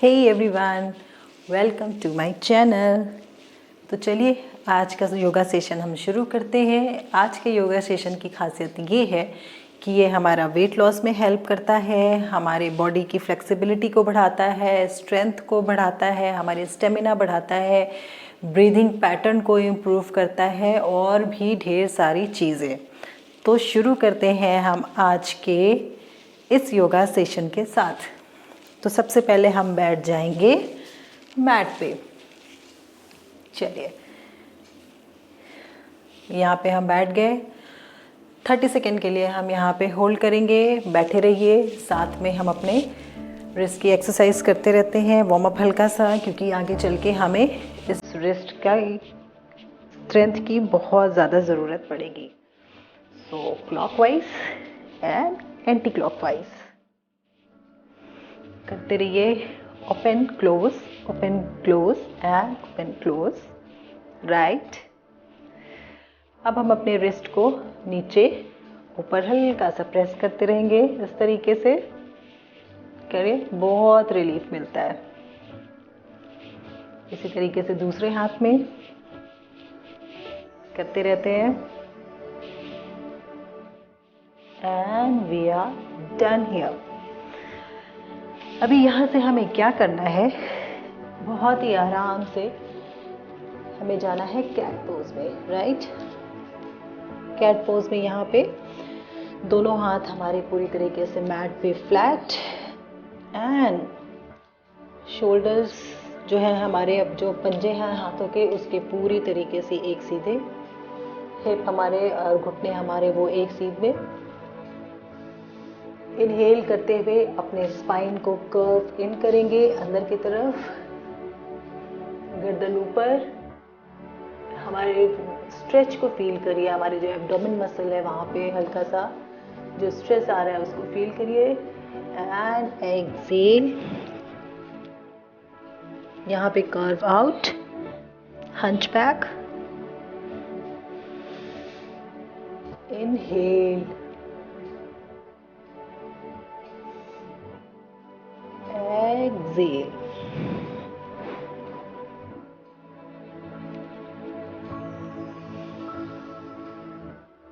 Hey everyone, welcome to my channel. तो चलिए आज का योगा सेशन हम शुरू करते हैं। आज के योगा सेशन की खासियत ये है कि ये हमारा वेट लॉस में हेल्प करता है, हमारे बॉडी की फ्लेक्सिबिलिटी को बढ़ाता है, स्ट्रेंथ को बढ़ाता है, हमारे स्टेमिना बढ़ाता है, ब्रीदिंग पैटर्न को इम्प्रूव करता है और भी ढेर सारी चीज़ें। तो शुरू करते हैं हम आज के इस योगा सेशन के साथ। तो सबसे पहले हम बैठ जाएंगे मैट पे। चलिए यहाँ पे हम बैठ गए। 30 सेकेंड के लिए हम यहाँ पे होल्ड करेंगे। बैठे रहिए, साथ में हम अपने रिस्ट की एक्सरसाइज करते रहते हैं, वार्म अप हल्का सा, क्योंकि आगे चल के हमें इस रिस्ट का स्ट्रेंथ की बहुत ज़्यादा ज़रूरत पड़ेगी। सो क्लॉकवाइज एंड एंटी क्लॉकवाइज करते रहिए। Open close and open close. Right. अब हम अपने रिस्ट को नीचे ऊपर हल्का सा प्रेस करते रहेंगे। इस तरीके से करें, बहुत रिलीफ मिलता है। इसी तरीके से दूसरे हाथ में करते रहते हैं। And we are done here. अभी यहाँ से हमें क्या करना है, बहुत ही आराम से हमें जाना है कैट पोज में। राइट। कैट पोज में यहाँ पे दोनों हाथ हमारे पूरी तरीके से मैट पे फ्लैट एंड शोल्डर्स जो है हमारे, अब जो पंजे हैं हाथों के उसके पूरी तरीके से एक सीधे, हिप हमारे और घुटने हमारे वो एक सीधे। इनहेल करते हुए अपने स्पाइन को कर्व इन करेंगे अंदर की तरफ, गर्दन ऊपर। हमारे स्ट्रेच को फील करिए, हमारे जो एब्डोमेन मसल है वहाँ पे हल्का सा जो स्ट्रेस आ रहा है उसको फील करिए। एंड एक्सेल, यहाँ पे curve out, hunchback. Inhale, exhale.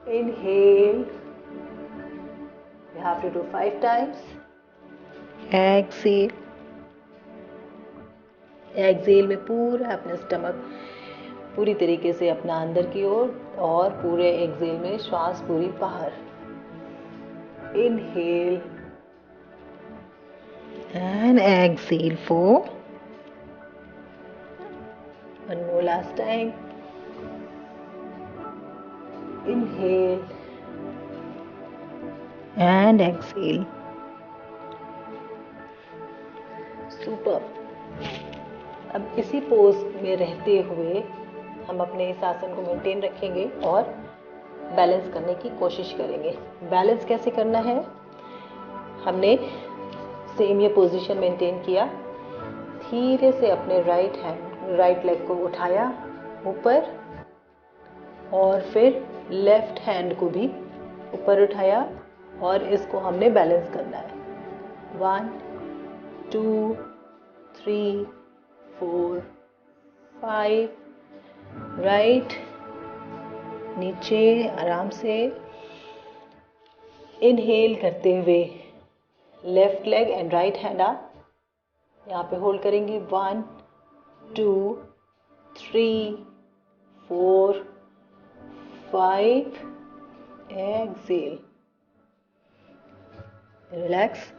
Inhale, you have to do 5 times. Exhale. Exhale में पूरा अपना स्टमक पूरी तरीके से अपना अंदर की ओर, और पूरे एक्सेल में श्वास पूरी बाहर। Inhale and exhale for one more last time. Inhale and exhale. Super. अब इसी पोज में रहते हुए हम अपने इस आसन को मेंटेन रखेंगे और बैलेंस करने की कोशिश करेंगे। बैलेंस कैसे करना है, हमने सेम ये पोजीशन मेंटेन किया, धीरे से अपने राइट लेग को उठाया ऊपर और फिर लेफ्ट हैंड को भी ऊपर उठाया और इसको हमने बैलेंस करना है। 1 2 3 4 5। राइट, नीचे आराम से इनहेल करते हुए left leg and right hand आप यहाँ पे होल्ड करेंगे। 1 2 3 4 5। Excel, relax.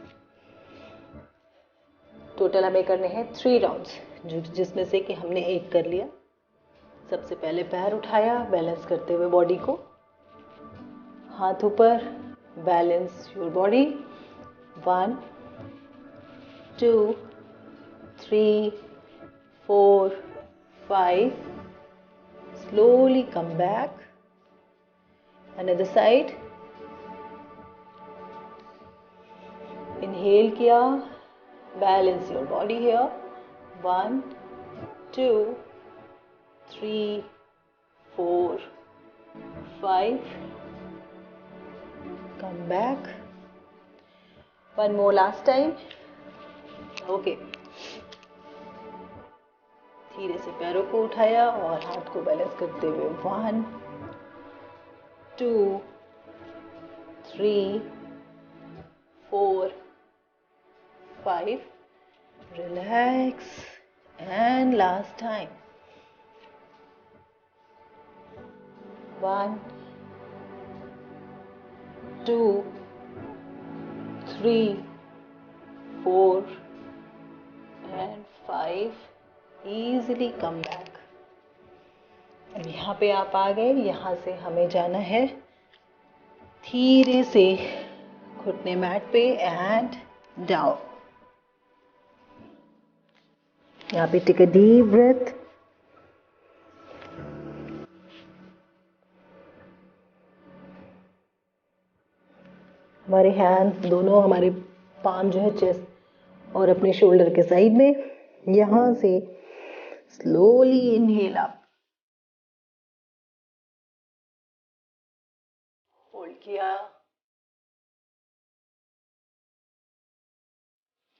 टोटल हमें करने हैं 3 राउंड्स, जिसमें से कि हमने एक कर लिया। सबसे पहले पैर उठाया बैलेंस करते हुए बॉडी को, हाथ ऊपर, balance your body. 1 2 3 4 5। slowly come back. Another side. Inhale किया, balance your body here. 1 2 3 4 5। come back. One more last time. Okay, धीरे से पैरों को उठाया और हाथ को बैलेंस करते हुए 1 2 3 4 5 relax and last time 1 2 3 4 and 5 easily come back। अब यहाँ पे आप आ गए। यहाँ से हमें जाना है धीरे से घुटने मैट पे एंड डाउन। यहाँ पे टेक अ डीप ब्रेथ। हमारे हैंड्स दोनों, हमारे पाम जो है चेस्ट और अपने शोल्डर के साइड में। यहाँ से स्लोली इनहेल अप, होल्ड किया,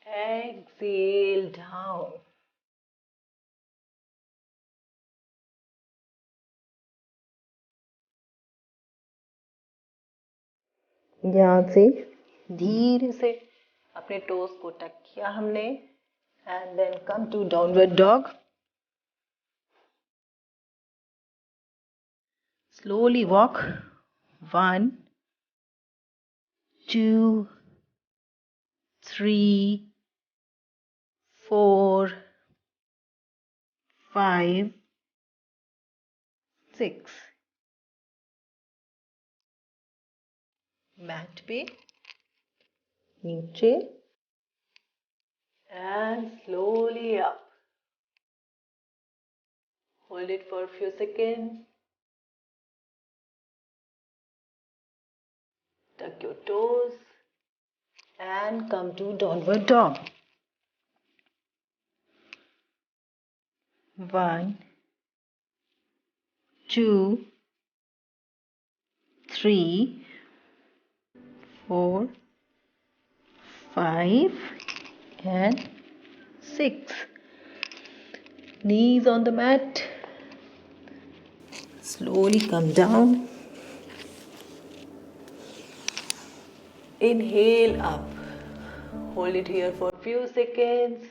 एक्सेल डाउन। यहाँ से धीरे से अपने टोस को टक किया हमने and then come to downward dog. Slowly walk 1 2 3 4 5 6। Mat पे नीचे and slowly up. Hold it for a few seconds. Tuck your toes and come to downward dog. 1 2 3 4 5 and 6. Knees on the mat. Slowly come down. Inhale up. Hold it here for a few seconds.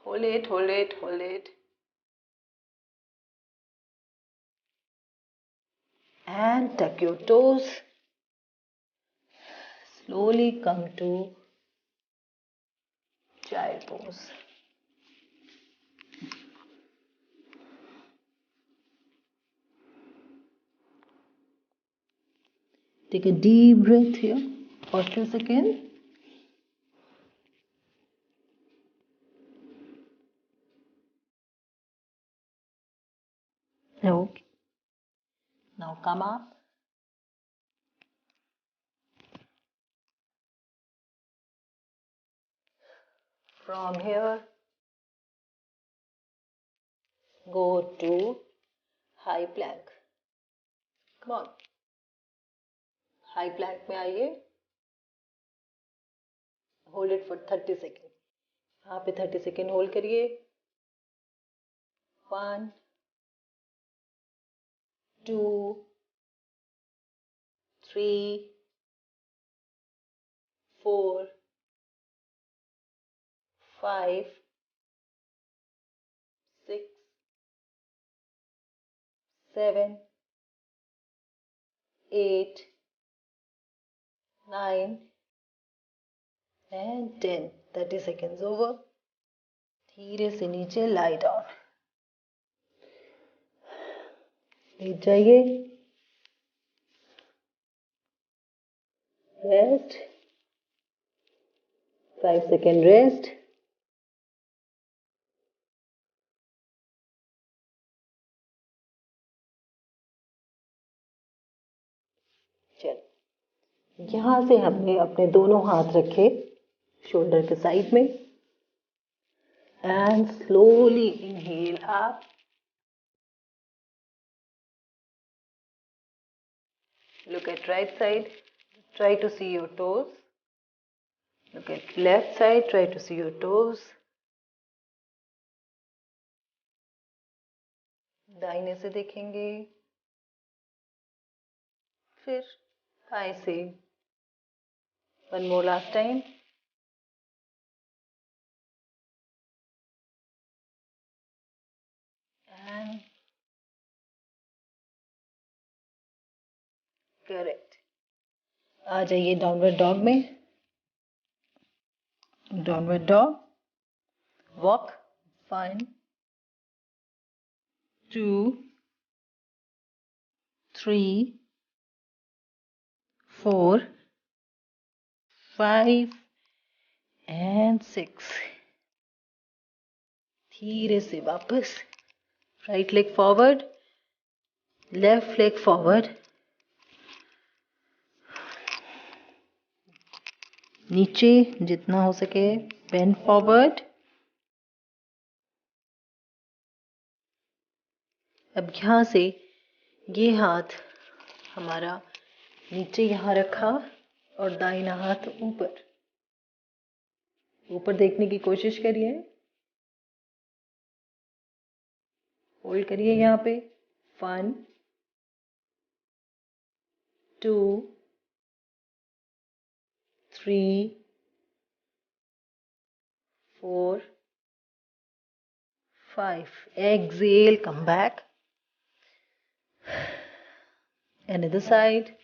Hold it, hold it, hold it. And tuck your toes. Slowly come to child pose. Take a deep breath here for a few seconds. Okay. Now come up. From here, go to high plank. Come on. High plank में आइए. Hold it for 30 seconds. यहाँ पे 30 seconds hold करिए. 1 2 3 4 5 6 7 8 9 and 10. 30 seconds over. धीरे से नीचे lie down. Late जाइए. Rest. 5 second rest. चल, यहाँ से हमने अपने दोनों हाथ रखे शोल्डर के साइड में and slowly inhale up. Look at right side. Try to see your toes. Look at left side, try to see your toes. दाहिने से देखेंगे, फिर बाएं से. One more last time. And correct. आ जाइए डाउनवर्ड डॉग में. Downward dog. Walk. 1, 2, 3, 4, 5 and 6. धीरे से वापस. Right leg forward, left leg forward, नीचे जितना हो सके बेंड फॉरवर्ड. अब यहाँ से ये हाथ हमारा नीचे यहाँ रखा और दाहिना हाथ ऊपर. ऊपर देखने की कोशिश करिए. होल्ड करिए यहाँ पे. 1, 2, 3, 4, 5. Exhale, come back. Another side.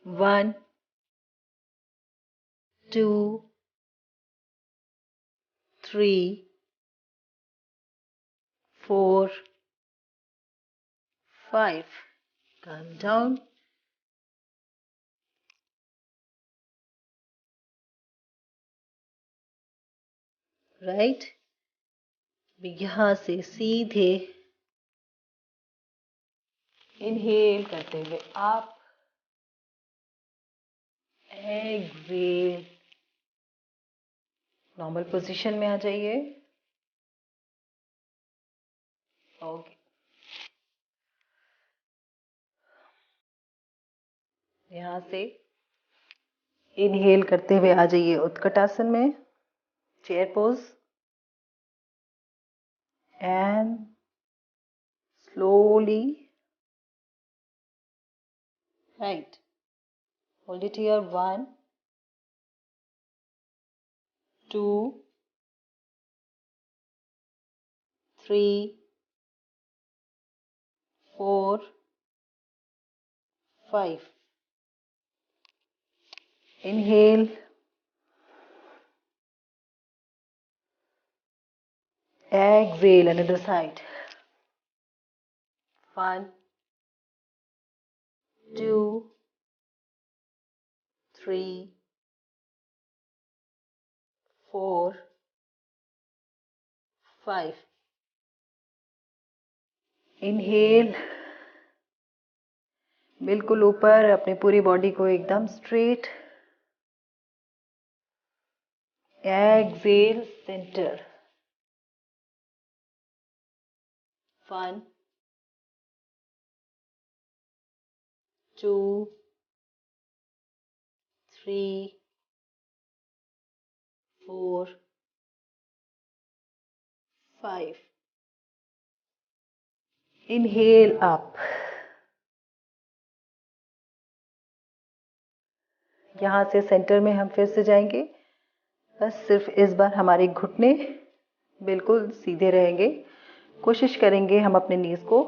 1, 2, 3, 4, 5. Calm down. Right. यहाँ से सीधे इनहेल करते हुए आप, एक्सहेल, नॉर्मल पोजीशन में आ जाइए. ओके. यहाँ से इनहेल करते हुए आ जाइए उत्कटासन में, chair pose. And slowly, right, hold it here. 1, 2, 3, 4, 5. Inhale, exhale, another side. 1, 2, 3, 4, 5. Inhale, बिल्कुल ऊपर, अपने पूरी बॉडी को एकदम straight. Exhale, centre. 1, 2, 3, 4, 5. Inhale up. यहाँ से सेंटर में हम फिर से जाएंगे. बस सिर्फ इस बार हमारे घुटने बिल्कुल सीधे रहेंगे. कोशिश करेंगे हम अपने नीज को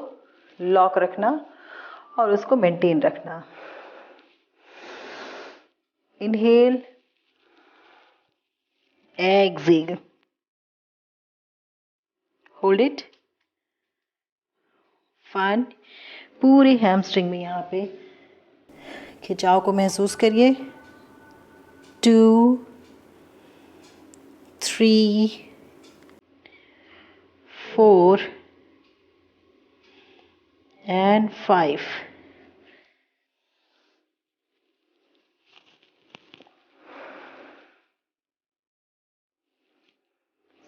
लॉक रखना और उसको मेंटेन रखना. Inhale, exhale, hold it. 1, पूरे हैमस्ट्रिंग में यहाँ पे खिंचाव को महसूस करिए. 2, 3, 4 and 5.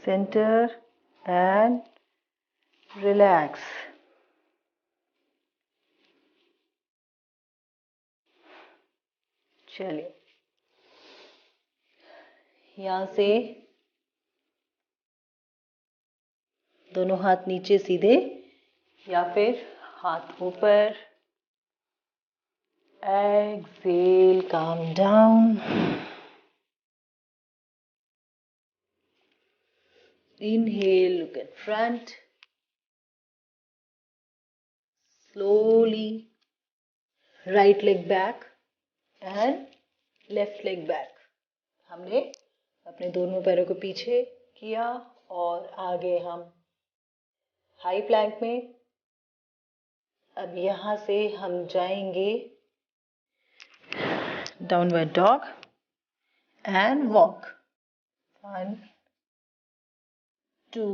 Center and relax. चलिए, यहाँ से दोनों हाथ नीचे सीधे या फिर हाथ ऊपर. Exhale, calm down. Inhale, look at front. Slowly, right leg back and left leg back. हमने अपने दोनों पैरों को पीछे किया और आगे हम हाई प्लैंक में. अब यहाँ से हम जाएंगे downward dog and walk. 1, 2,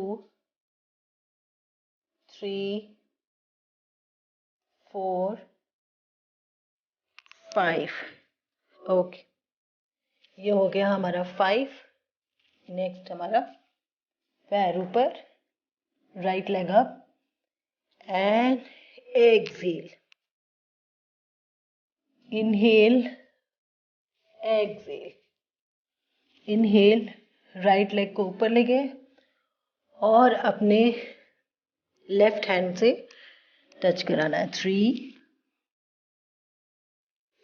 3, 4, 5. Okay, ये हो गया हमारा 5. नेक्स्ट हमारा पैर ऊपर, right leg up and exhale. Inhale, exhale. Inhale, right leg को ऊपर ले गए और अपने लेफ्ट हैंड से टच कराना है. 3,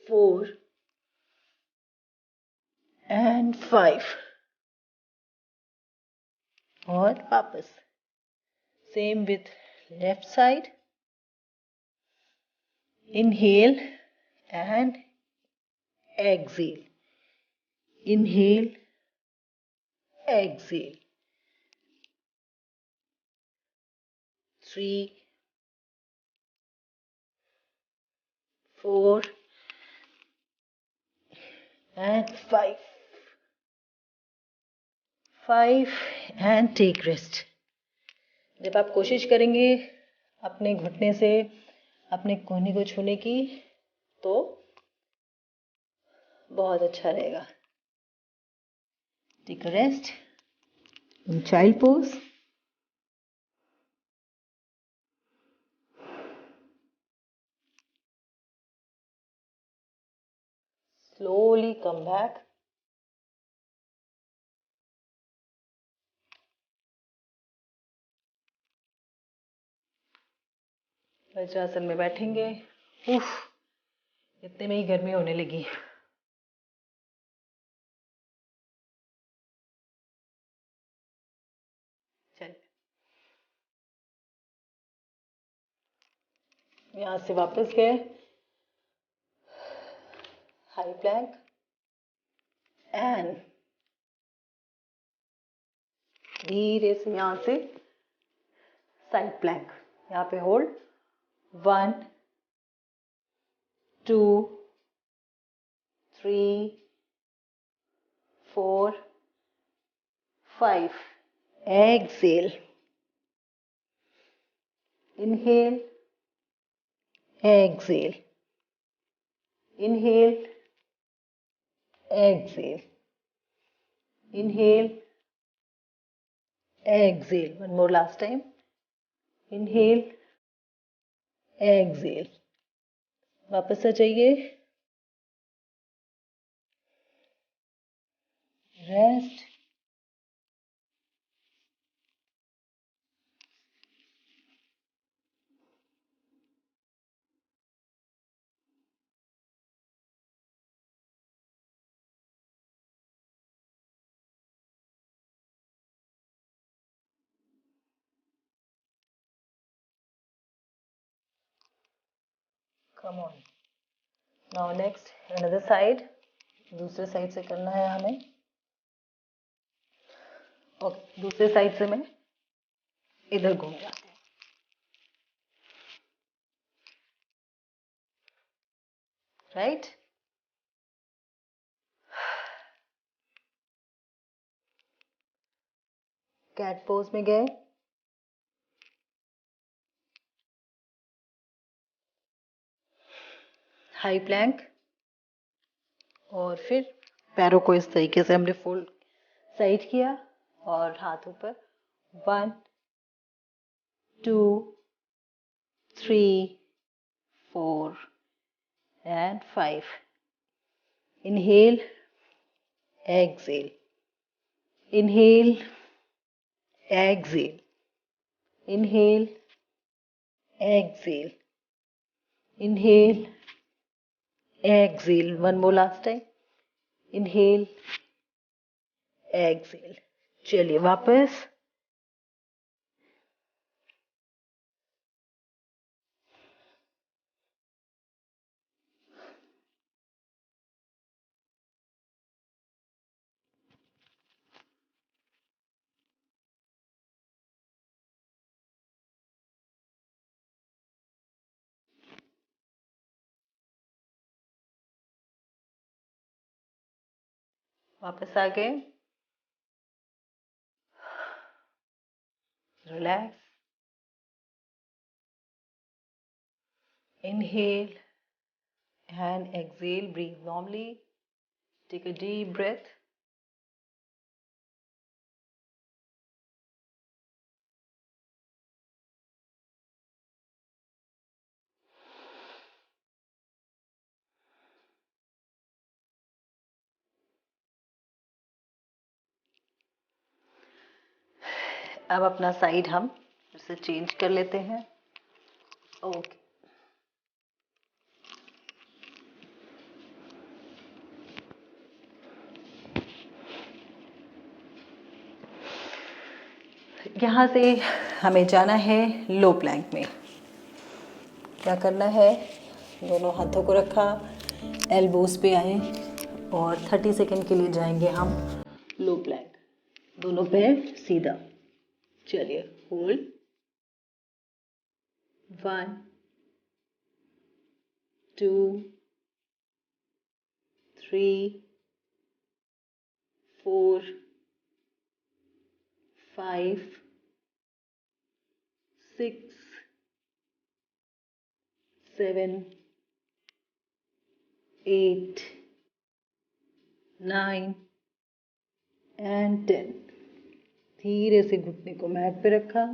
4 एंड 5. और वापस same with left side. Inhale and exhale. Inhale, exhale. 3, 4 and 5. 5 and take rest. जब आप कोशिश करेंगे अपने घुटने से अपने कोहनी को छूने की तो बहुत अच्छा रहेगा. Take a rest in child pose. Slowly come back. Vajrasana में बैठेंगे. उफ, इतने में ही गर्मी होने लगी. चलिए, यहाँ से वापस गए हाई प्लैंक एंड धीरे से यहाँ से साइड प्लैंक. यहाँ पे hold. 1, 2, 3, 4, 5. Exhale. Inhale. Exhale. Inhale. Exhale. Inhale. Exhale. One more last time. Inhale. Exhale. वापस आ जाइए. Rest. Come on. Now next another side. दूसरे साइड से करना है हमें. ओके, दूसरे साइड से मैं इधर घूम जाते हैं. राइट. कैट पोज में गए. हाई प्लैंक और फिर पैरों को इस तरीके से हमने फोल्ड साइड किया और हाथ ऊपर. 1, 2, 3, 4 and 5. Inhale, exhale. Inhale, exhale. Inhale, exhale. Inhale, exhale. One more last time. Inhale, exhale. चलिए वापस. वापस आ गए. Relax. Inhale and exhale. Breathe normally. Take a deep breath. अब अपना साइड हम फिर से चेंज कर लेते हैं. ओके. यहाँ से हमें जाना है लो प्लैंक में. क्या करना है? दोनों हाथों को रखा, एल्बोज पे आए और 30 सेकेंड के लिए जाएंगे हम लो प्लैंक. दोनों पैर सीधा. चलिए. होल्ड. 1 2 3 4 5 6 7 8 9 and 10. धीरे से घुटने को मैट पे रखा.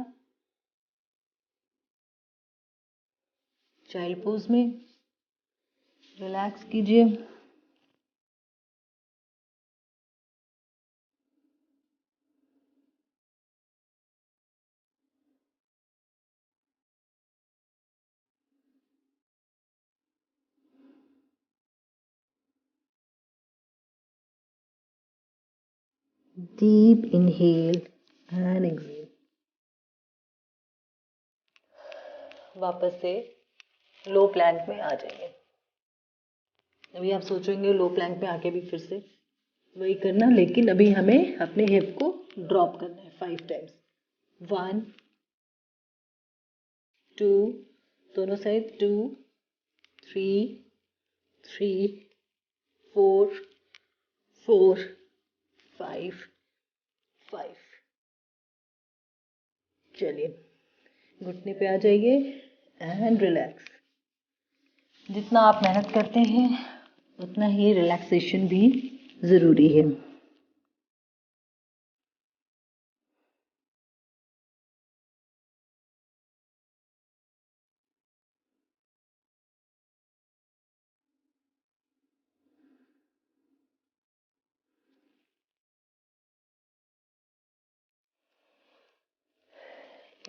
चाइल्ड पोज में. रिलैक्स कीजिए. Deep inhale and exhale. वापस से लो प्लैंक में आ जाइए. अभी आप सोचेंगे लो प्लैंक में आके भी फिर से वही करना, लेकिन अभी हमें अपने हिप को ड्रॉप करना है 5 टाइम्स. 1 2 दोनों साइड. 2 3 3 4 4 5 5. चलिए. घुटने पे आ जाइए एंड रिलैक्स. जितना आप मेहनत करते हैं उतना ही रिलैक्सेशन भी ज़रूरी है.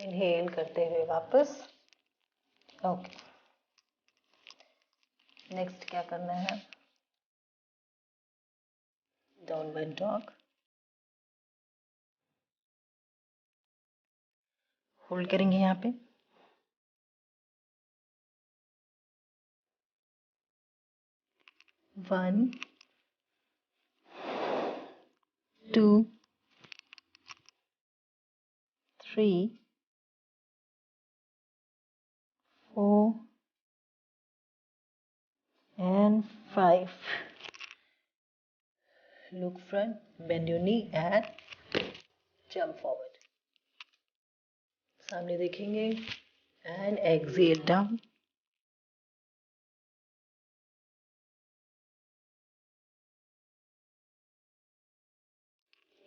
इनहेल करते हुए वापस. ओके. नेक्स्ट क्या करना है? Downward dog. होल्ड करेंगे यहाँ पे. 1 2 3 4 and 5. Look front, bend your knee and jump forward. सामने देखेंगे and exhale down.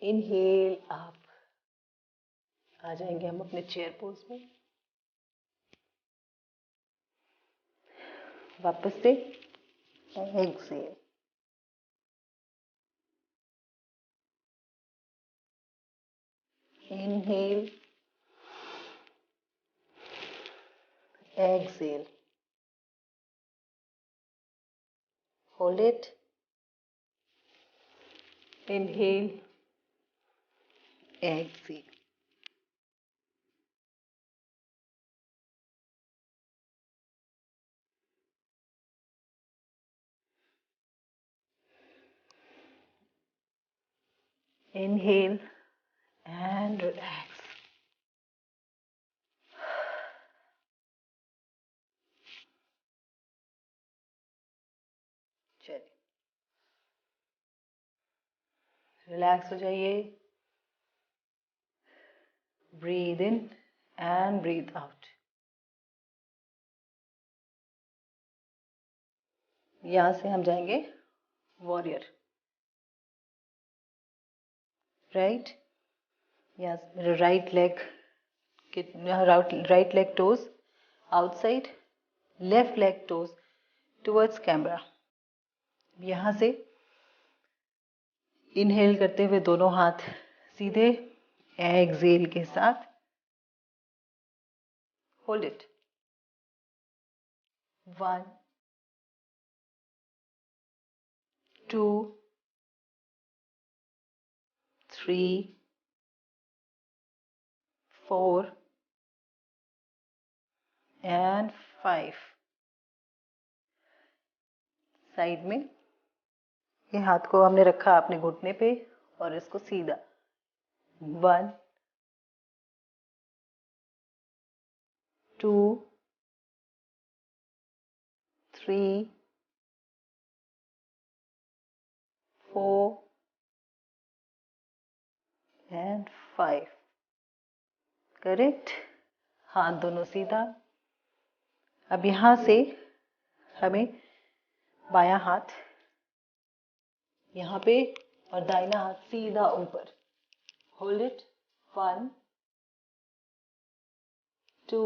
Inhale up. आ जाएंगे हम अपने चेयर पोज में. वापस से exhale. Inhale, exhale. Hold it. Inhale, exhale. Inhale and relax. चलिए, रिलैक्स हो जाइए. Breathe in and breathe out. यहाँ से हम जाएंगे वॉरियर. राइट. यहाँ मेरा right leg toes outside, left leg toes towards camera. यहाँ से इनहेल करते हुए दोनों हाथ सीधे, एक्सहेल के साथ होल्ड इट. 1 2 3 4 and 5. साइड में ये हाथ को हमने रखा अपने घुटने पे और इसको सीधा. 1 2 3 4 and 5. करेक्ट. हाथ दोनों सीधा. अब यहाँ से हमें बायां हाथ यहाँ पे और दाहिना हाथ सीधा ऊपर. Hold it. 1 2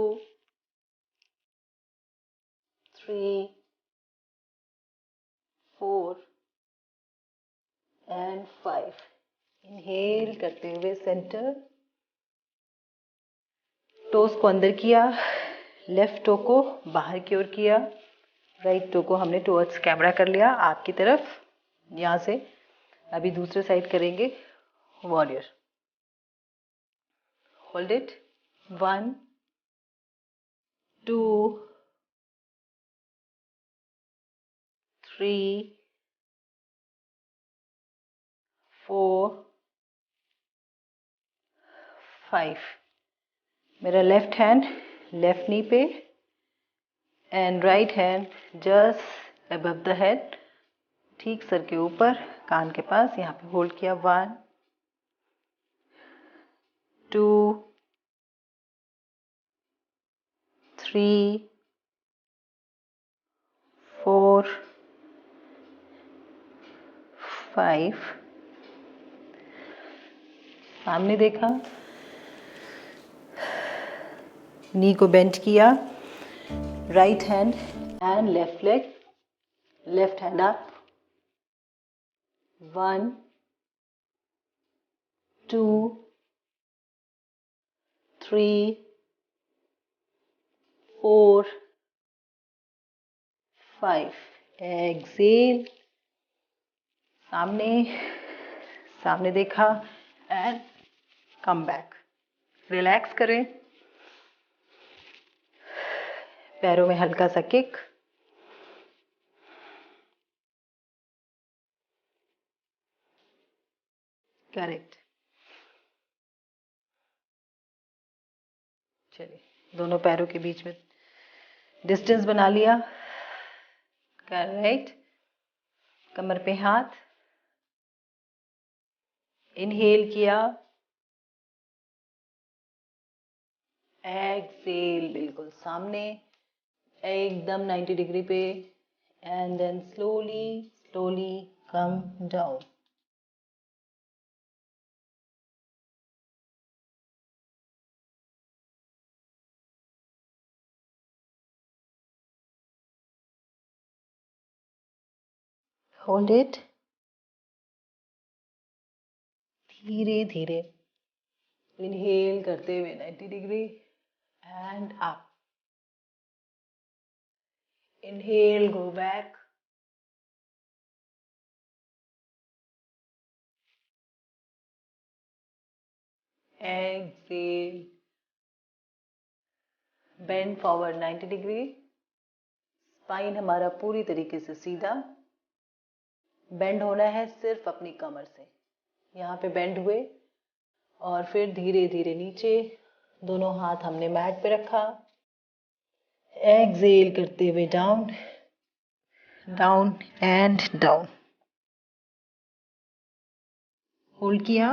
3 4 and 5. इनहेल करते हुए सेंटर. टोस को अंदर किया, लेफ्ट टो को बाहर की ओर किया, राइट टो को हमने टुवर्ड्स कैमरा कर लिया, आपकी तरफ. यहाँ से अभी दूसरे साइड करेंगे वॉरियर. Hold it. 1 2 3 4 5. मेरा लेफ्ट हैंड लेफ्ट नी पे and right hand just above the head, ठीक सर के ऊपर, कान के पास. यहाँ पे होल्ड किया. 1 2 3 4 5. सामने देखा, नी को बेंड किया, right hand and left leg, left hand up. 1 2 3 4 5. Exhale. सामने सामने देखा एंड कम बैक. रिलैक्स करें. पैरों में हल्का सा किक. करेक्ट. चलिए, दोनों पैरों के बीच में डिस्टेंस बना लिया. करेक्ट. कमर पे हाथ. इनहेल किया, एक्सेल बिल्कुल सामने, एकदम 90 डिग्री पे, and then slowly slowly come down. Hold it. धीरे धीरे इनहेल करते हुए 90 degree and up. Inhale, go back. Exhale, bend forward 90 degree. Spine हमारा पूरी तरीके से सीधा. बेंड होना है सिर्फ अपनी कमर से. यहाँ पे बेंड हुए और फिर धीरे धीरे नीचे. दोनों हाथ हमने मैट पे रखा. एक्सेल करते हुए down, down and down. Hold किया.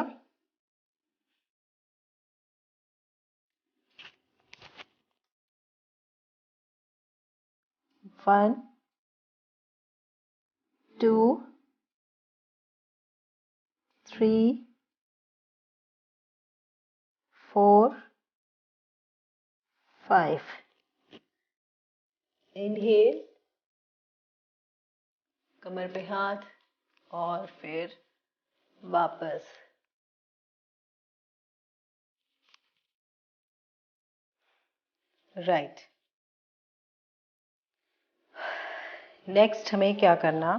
1, 2, 3, 4, 5. इनहेल, कमर पे हाथ और फिर वापस. राइट. नेक्स्ट हमें क्या करना,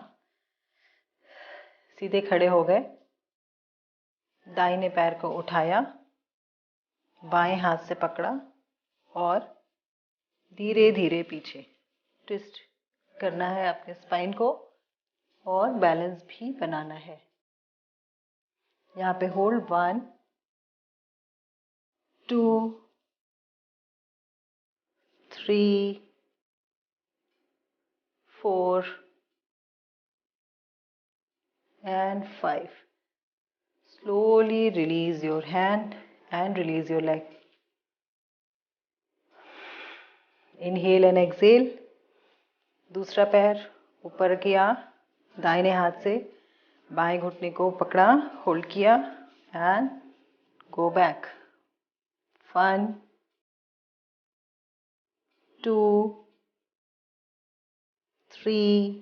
सीधे खड़े हो गए. दाहिने पैर को उठाया, बाएं हाथ से पकड़ा और धीरे धीरे पीछे ट्विस्ट करना है अपने स्पाइन को और बैलेंस भी बनाना है. यहाँ पे hold 1, 2, 3, 4 and 5. Slowly release your hand and release your leg. Inhale and exhale. दूसरा पैर ऊपर किया, दाहिने हाथ से बाएं घुटने को पकड़ा, होल्ड किया and go back. 1, 2, 3,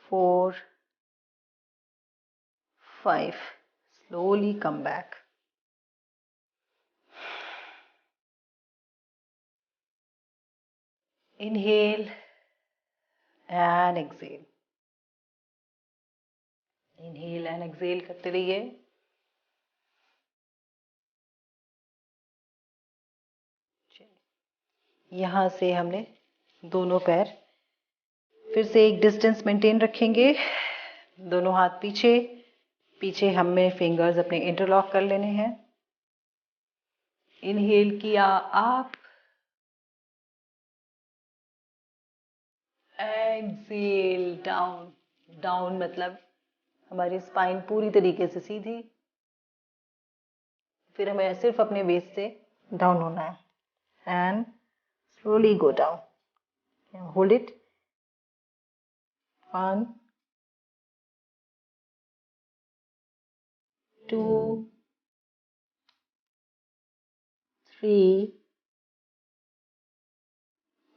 4, 5. Slowly come back. Inhale and exhale. Inhale and exhale करते रहिए. यहाँ से हमने दोनों पैर फिर से एक डिस्टेंस मेंटेन रखेंगे. दोनों हाथ पीछे, पीछे हमें फिंगर्स अपने इंटरलॉक कर लेने हैं. इनहेल किया आप, एक्सेल डाउन. डाउन मतलब हमारी स्पाइन पूरी तरीके से सीधी. फिर हमें सिर्फ अपने वेस्ट से डाउन होना है and slowly go down. Hold it. 1, 2, 3,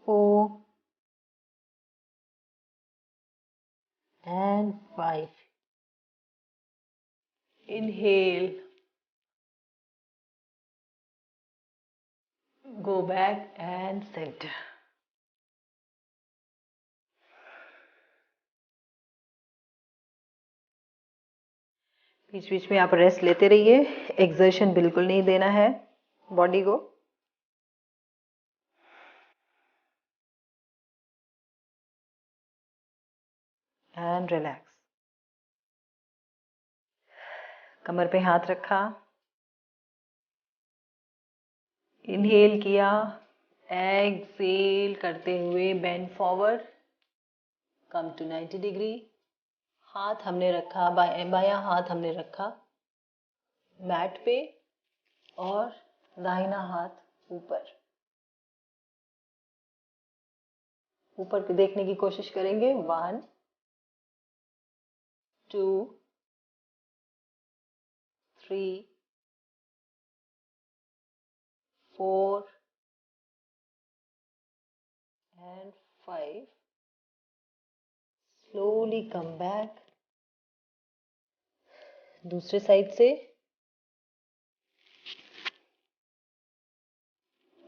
4 and 5. Inhale, go back and center. बीच बीच में आप रेस्ट लेते रहिए. एक्सर्शन बिल्कुल नहीं देना है बॉडी को. And relax. कमर पे हाथ रखा. इनहेल किया, एक्सेल करते हुए bend forward, come to 90 degree. हाथ हमने रखा, बायां हाथ हमने रखा मैट पे और दाहिना हाथ ऊपर. ऊपर देखने की कोशिश करेंगे. 1, 2, 3, 4 and 5. Slowly come back. दूसरे साइड से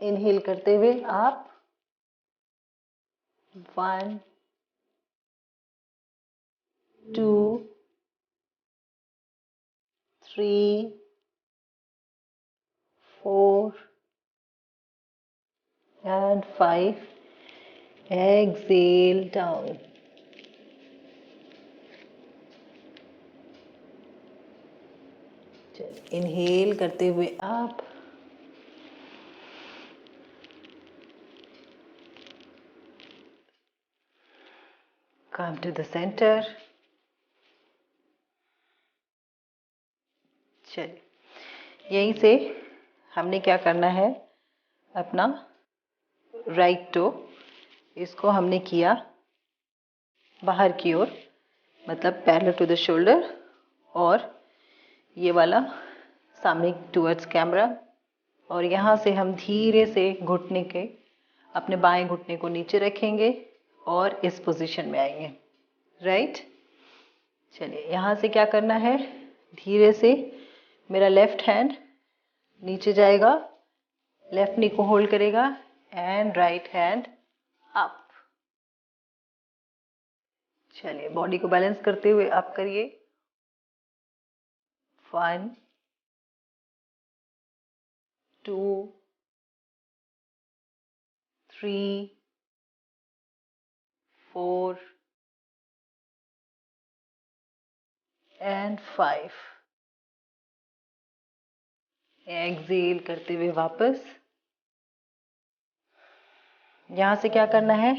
इनहेल करते हुए आप 1 2 3 4 and 5. Exhale down. इनहेल करते हुए आप come to the center. चलिए, यहीं से हमने क्या करना है, अपना राइट टो इसको हमने किया बाहर की ओर, मतलब पैरेलल टू द शोल्डर, और ये वाला सामने टुवर्ड्स कैमरा, और यहाँ से हम धीरे से घुटने के अपने बाएं घुटने को नीचे रखेंगे और इस पोजीशन में आएंगे, राइट। चलिए, यहाँ से क्या करना है, धीरे से मेरा लेफ्ट हैंड नीचे जाएगा, लेफ्ट नी को होल्ड करेगा एंड राइट हैंड अप। चलिए, बॉडी को बैलेंस करते हुए आप करिए 1 2 3 4 and 5. एक्सेल करते हुए वापस। यहाँ से क्या करना है,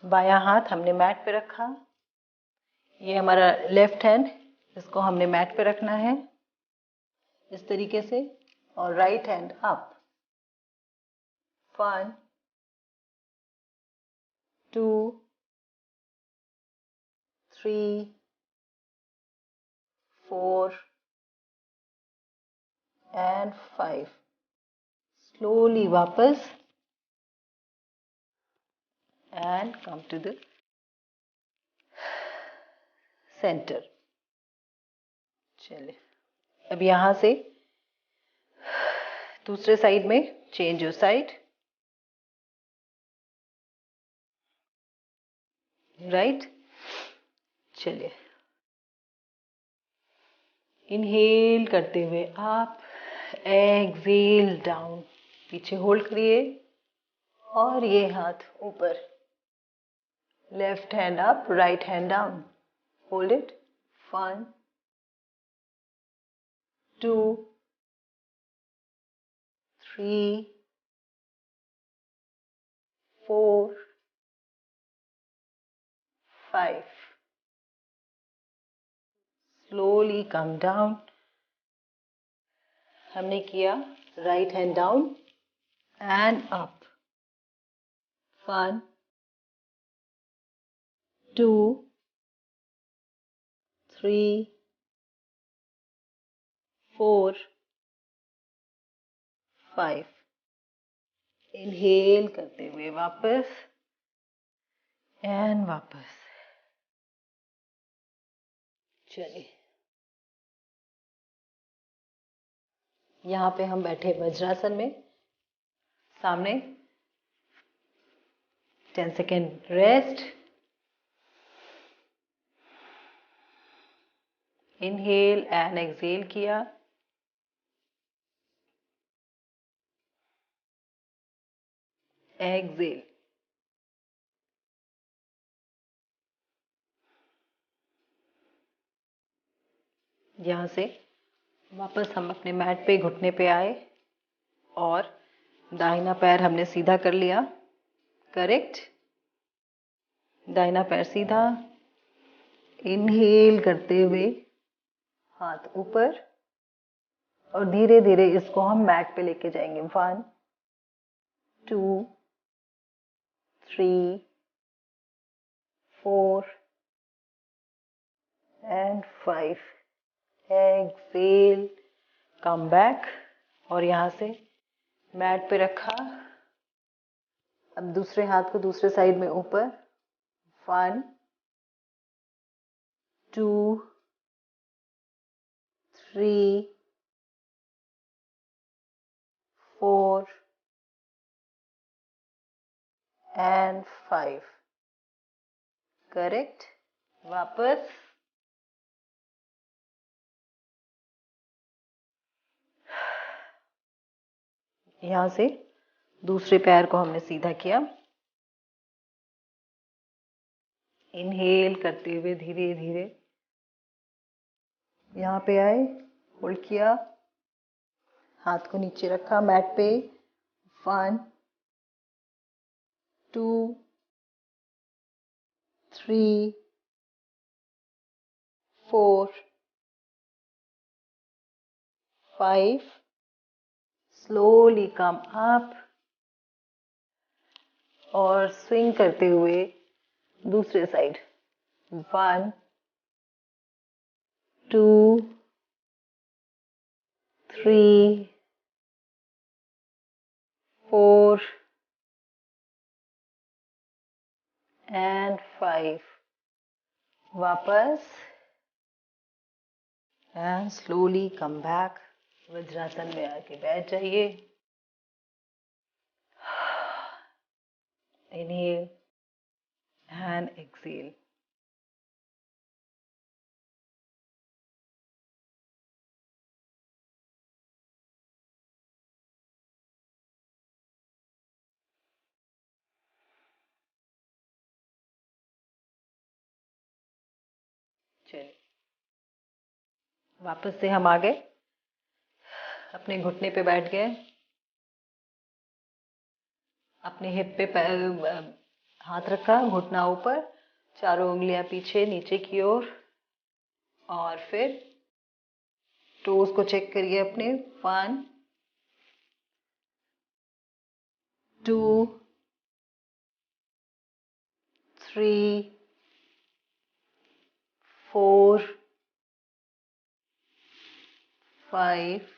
बायां हाथ हमने मैट पे रखा, ये हमारा लेफ्ट हैंड, इसको हमने मैट पे रखना है इस तरीके से, और right hand up. 1 2 3 4 and 5. Slowly वापस and come to the center. चलिए, अब यहाँ से दूसरे साइड में चेंज योर साइड, राइट। चलिए, इनहेल करते हुए आप एक्सेल डाउन, पीछे होल्ड करिए और ये हाथ ऊपर, left hand up, right hand down, hold it 1 2 3 4 5. Slowly come down. हमने किया right hand down and up, 1 2 3 4 5. Inhale करते हुए वापस एंड वापस। चलिए, यहाँ पे हम बैठे वज्रासन में, सामने 10 second rest. Inhale and exhale किया, एक्सेल, यहाँ से वापस हम अपने मैट पे घुटने पे आए और दाहिना पैर हमने सीधा कर लिया, करेक्ट। दाहिना पैर सीधा, इनहेल करते हुए हाथ ऊपर, और धीरे धीरे इसको हम मैट पे लेके जाएंगे। 1 2 3 4 and 5. एक्सेल, कम बैक, और यहाँ से मैट पे रखा। अब दूसरे हाथ को दूसरे साइड में ऊपर, 1 2 3 4 and 5. करेक्ट। वापस यहां से दूसरे पैर को हमने सीधा किया। इनहेल करते हुए धीरे धीरे यहाँ पे आए, होल्ड किया, हाथ को नीचे रखा मैट पे। 1 2 3 4 5 स्लोली कम अप और स्विंग करते हुए दूसरे साइड। 1 2 3 4 and 5। वापस and slowly come back. Vajrasana में आके बैठ जाइए। Inhale and exhale. चलिए वापस से हम आ गए, अपने घुटने पे बैठ गए, अपने हिप पे हाथ रखा, घुटना ऊपर, चारों उंगलियां पीछे नीचे की ओर, और फिर टोज को चेक करिए अपने। 1 2 3 4 5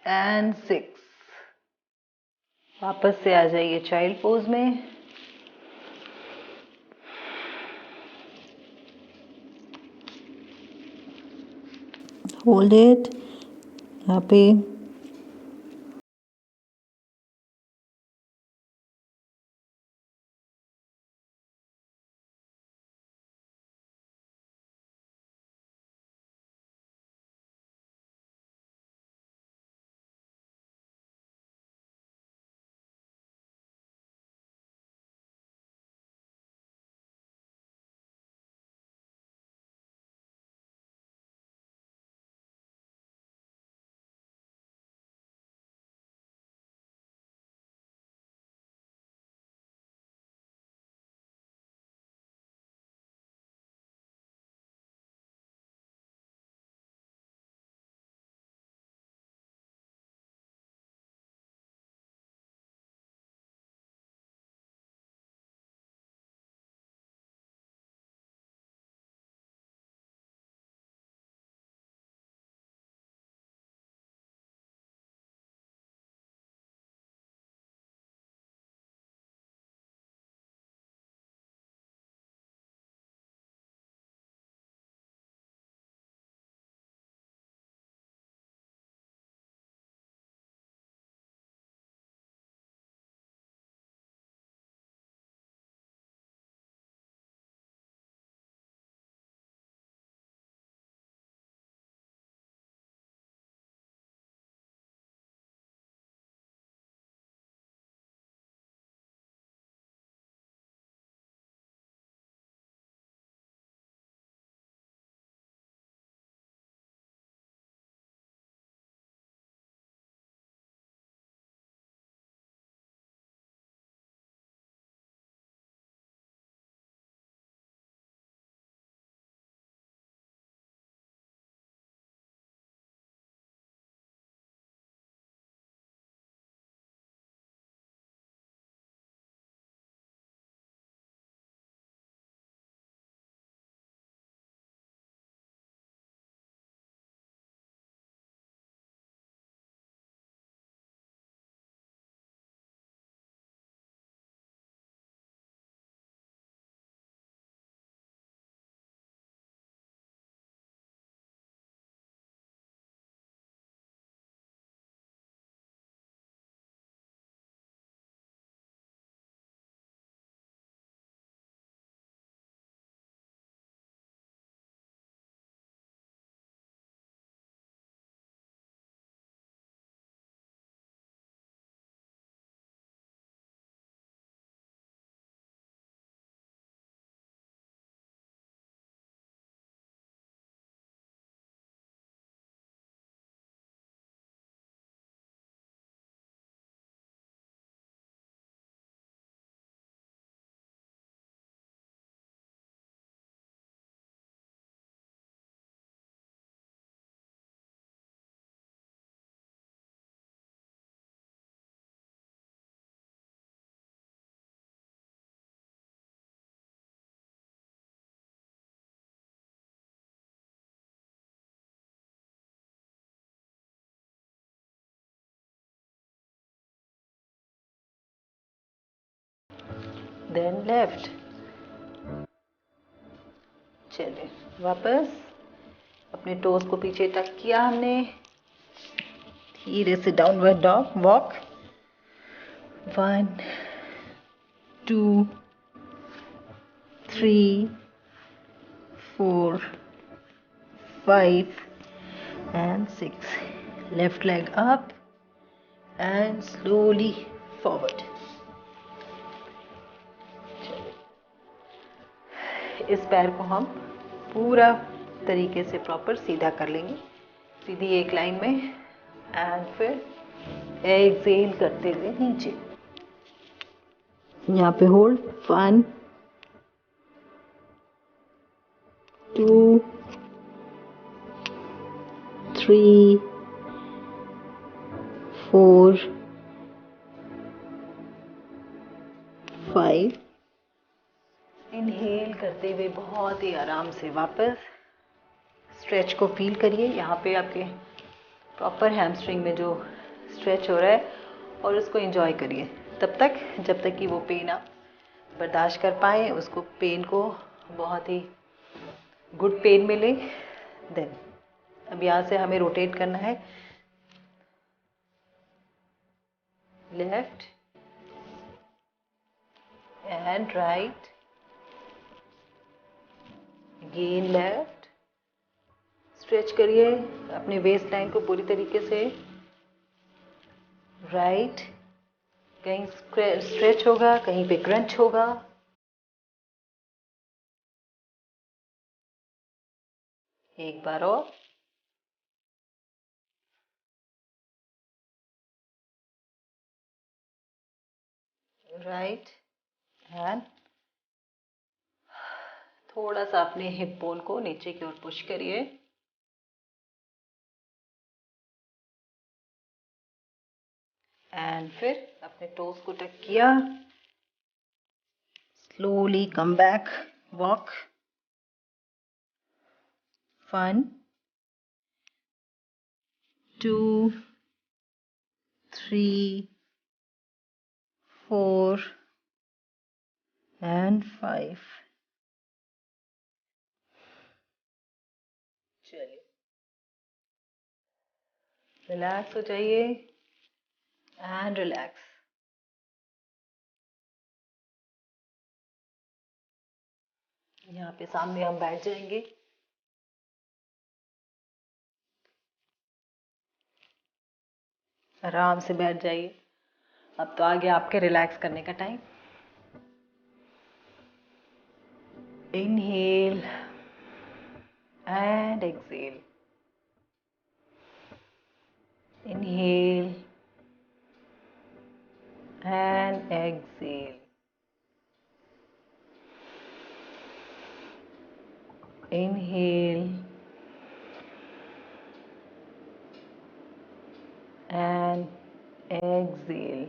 and 6। वापस से आ जाइए चाइल्ड पोज में। होल्ड इट यहाँ पे। Then left. चलिए वापस अपने टोज को पीछे टक किया हमने, धीरे से downward dog walk. 1 2 3 4 5 and 6. Left leg up and slowly forward. इस पैर को हम पूरा तरीके से प्रॉपर सीधा कर लेंगे, सीधी एक लाइन में, एंड फिर एक्सेल करते हुए नीचे। यहाँ पे होल्ड 1 2 3 4 5। इनहेल करते हुए बहुत ही आराम से वापस स्ट्रेच को फील करिए। यहाँ पे आपके प्रॉपर हैमस्ट्रिंग में जो स्ट्रेच हो रहा है, और उसको एंजॉय करिए तब तक जब तक कि वो पेन आप बर्दाश्त कर पाए, उसको पेन को बहुत ही गुड पेन मिले। देन अब यहाँ से हमें रोटेट करना है, left and right, again left. Stretch करिए अपने वेस्ट लाइन को पूरी तरीके से, राइट। कहीं स्ट्रेच होगा, कहीं पे क्रंच होगा। एक बार और, राइट एंड थोड़ा सा अपने हिप बोन को नीचे की ओर पुश करिए, एंड फिर अपने टोज को टक किया, slowly come back walk. 1 2 3 4 and 5। चलिए रिलैक्स हो जाइए एंड रिलैक्स। यहाँ पे सामने हम बैठ जाएंगे, आराम से बैठ जाइए। अब तो आ गया आपके रिलैक्स करने का time. Inhale and exhale. Inhale and exhale. Inhale and exhale.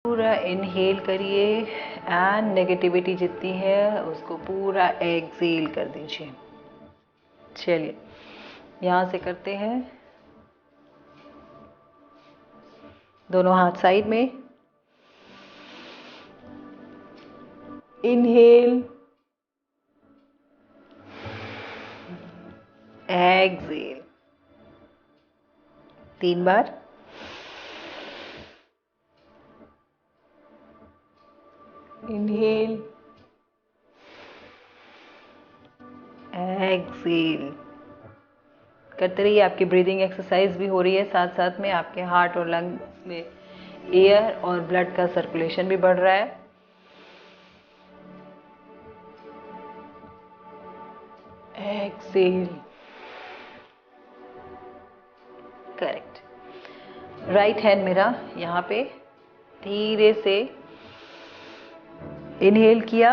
पूरा इनहेल करिए एंड नेगेटिविटी जितनी है उसको पूरा एक्सेल कर दीजिए। चलिए यहाँ से करते हैं, दोनों हाथ साइड में, इनहेल एक्सेल 3 बार। इनहेल एक्सेल करते रहिए। आपकी ब्रीदिंग एक्सरसाइज भी हो रही है, साथ साथ में आपके हार्ट और लंग्स में एयर और ब्लड का सर्कुलेशन भी बढ़ रहा है। Excel, correct. राइट हैंड मेरा यहाँ पे धीरे से इनहेल किया,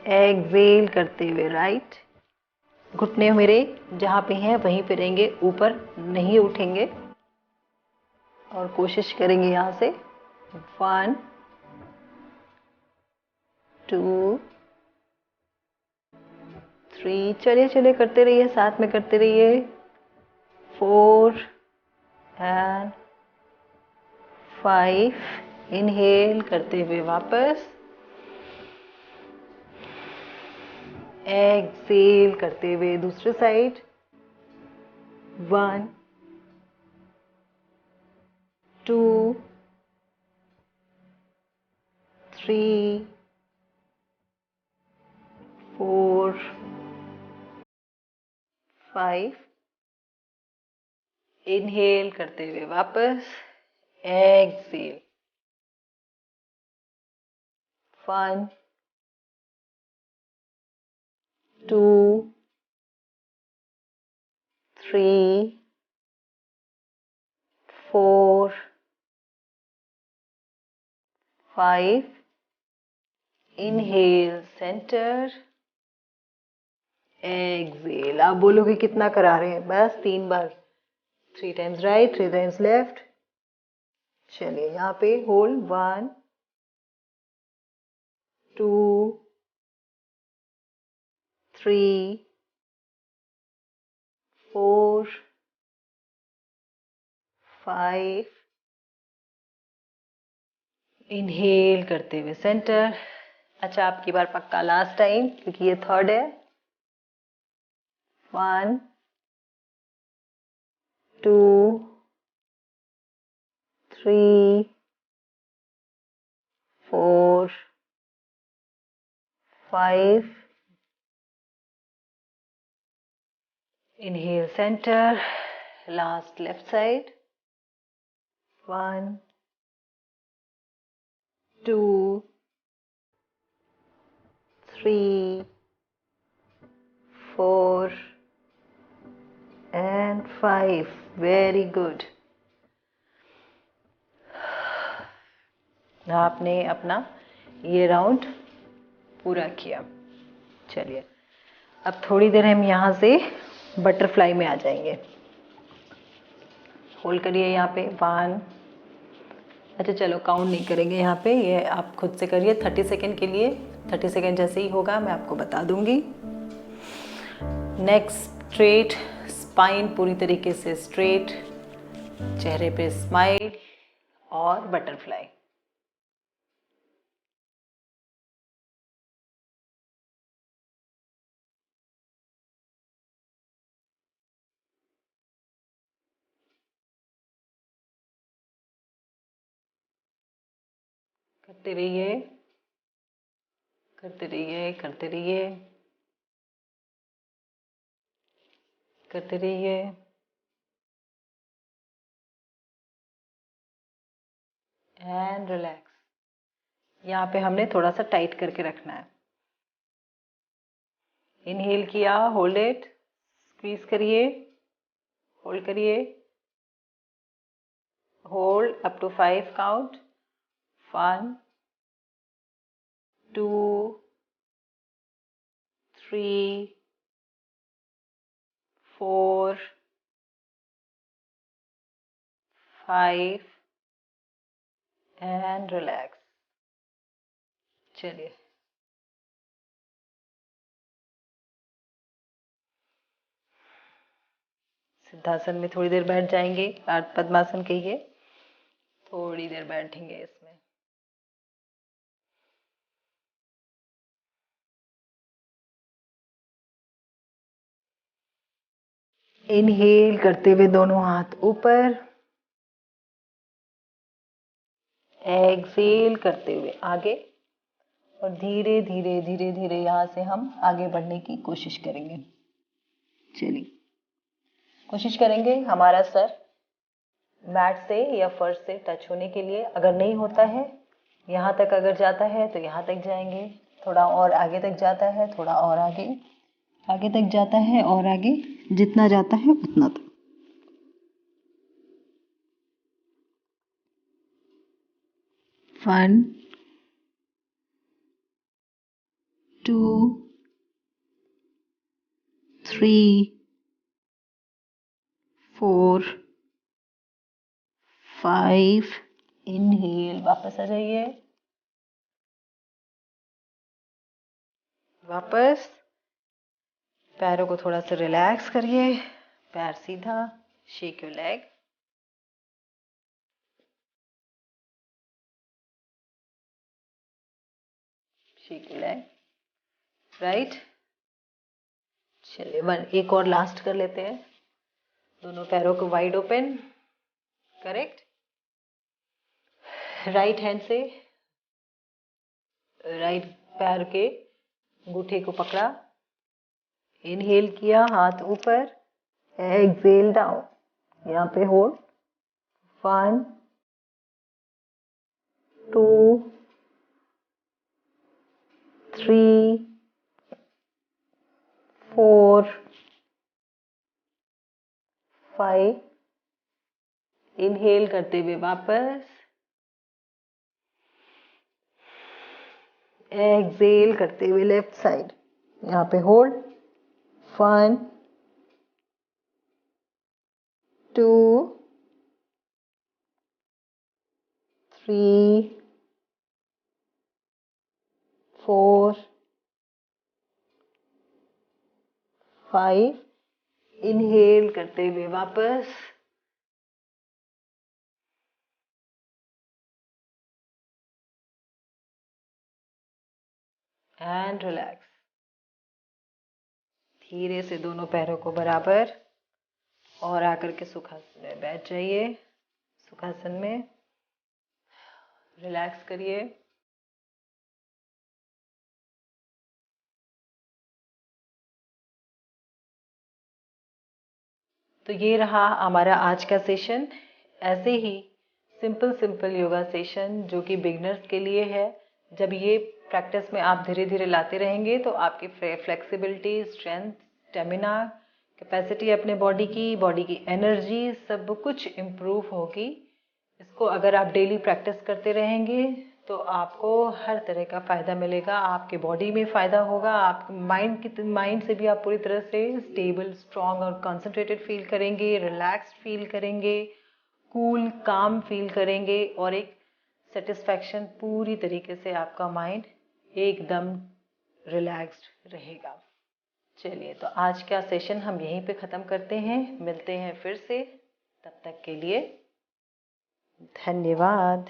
एक्सेल करते हुए राइट। घुटने मेरे जहाँ पे हैं वहीं पे रहेंगे, ऊपर नहीं उठेंगे। और कोशिश करेंगे यहाँ से 1 2 3, चलिए चलिए करते रहिए, साथ में करते रहिए। 4 एंड 5, इनहेल करते हुए वापस, एक्सेल करते हुए दूसरे साइड। 1 2 3 4 5, इनहेल करते हुए वापस, एक्सेल। 1 2 3 4 5, inhale centre, Excel. आप बोलोगे कितना करा रहे हैं, बस 3 बार, 3 टाइम्स राइट 3 टाइम्स लेफ्ट। चलिए यहाँ पे होल्ड 1 2 3 4 5, इनहेल करते हुए सेंटर। अच्छा, आपकी बार पक्का लास्ट टाइम, क्योंकि ये थर्ड है। 1 2 3 4 5, inhale centre, last left side. 1 2 3 4 and 5, very good. आपने अपना ये राउंड पूरा किया। चलिए अब थोड़ी देर हम यहाँ से बटरफ्लाई में आ जाएंगे। होल्ड करिए यहाँ पे 1, अच्छा चलो काउंट नहीं करेंगे यहाँ पे, ये आप खुद से करिए 30 सेकेंड के लिए। 30 सेकेंड जैसे ही होगा मैं आपको बता दूंगी। नेक स्ट्रेट, स्पाइन पूरी तरीके से स्ट्रेट, चेहरे पे स्माइल और बटरफ्लाई। करते रहिए करते रहिए करते रहिए करते रहिए। And relax. यहाँ पे हमने थोड़ा सा टाइट करके रखना है। इनहेल किया, होल्ड इट, स्क्वीज करिए, होल्ड करिए, hold up to 5 count. 1 2 3 4 5 and relax. चलिए, सिद्धासन में थोड़ी देर बैठ जाएंगे, पद्मासन कहिए, थोड़ी देर बैठेंगे इसमें। इनहेल करते हुए दोनों हाथ ऊपर, एक्सेल करते हुए आगे, और धीरे धीरे धीरे धीरे यहाँ से हम आगे बढ़ने की कोशिश करेंगे। चलिए, कोशिश करेंगे हमारा सर मैट से या फर्श से टच होने के लिए। अगर नहीं होता है, यहाँ तक अगर जाता है तो यहाँ तक जाएंगे, थोड़ा और आगे तक जाता है, थोड़ा और आगे, आगे तक जाता है और आगे, जितना जाता है उतना तक। One, two, three, four, five. Inhale, वापस आ जाइए, वापस। पैरों को थोड़ा सा रिलैक्स करिए, पैर सीधा, shake your leg, shake your leg, right. चलिए, वन, एक और लास्ट कर लेते हैं। दोनों पैरों को wide open, correct. Right hand से राइट पैर के अंगूठे को पकड़ा, इनहेल किया, हाथ ऊपर, एक्सेल डाउन, यहाँ पे होल्ड। 1, 2, 3, 4, 5। इनहेल करते हुए वापस, एक्सेल करते हुए लेफ्ट साइड, यहाँ पे होल्ड। 1, 2, 3, 4, 5। इनहेल करते हुए वापस, एंड रिलैक्स। धीरे से दोनों पैरों को बराबर और आकर के सुखासन में बैठ जाइए। सुखासन में रिलैक्स करिए। तो ये रहा हमारा आज का सेशन। ऐसे ही सिंपल योगा सेशन जो कि बिगनर्स के लिए है, जब ये प्रैक्टिस में आप धीरे धीरे लाते रहेंगे तो आपकी फ्लेक्सिबिलिटी, स्ट्रेंथ, स्टेमिना, कैपेसिटी अपने बॉडी की एनर्जी सब कुछ इम्प्रूव होगी। इसको अगर आप डेली प्रैक्टिस करते रहेंगे तो आपको हर तरह का फ़ायदा मिलेगा। आपके बॉडी में फ़ायदा होगा, आपके माइंड से भी आप पूरी तरह से स्टेबल, स्ट्रॉन्ग और कंसंट्रेटेड फील करेंगे, रिलैक्स्ड फील करेंगे, कूल, काम फील करेंगे, और एक सेटिस्फैक्शन, पूरी तरीके से आपका माइंड एकदम रिलैक्स्ड रहेगा। चलिए, तो आज का सेशन हम यहीं पे ख़त्म करते हैं। मिलते हैं फिर से, तब तक के लिए धन्यवाद।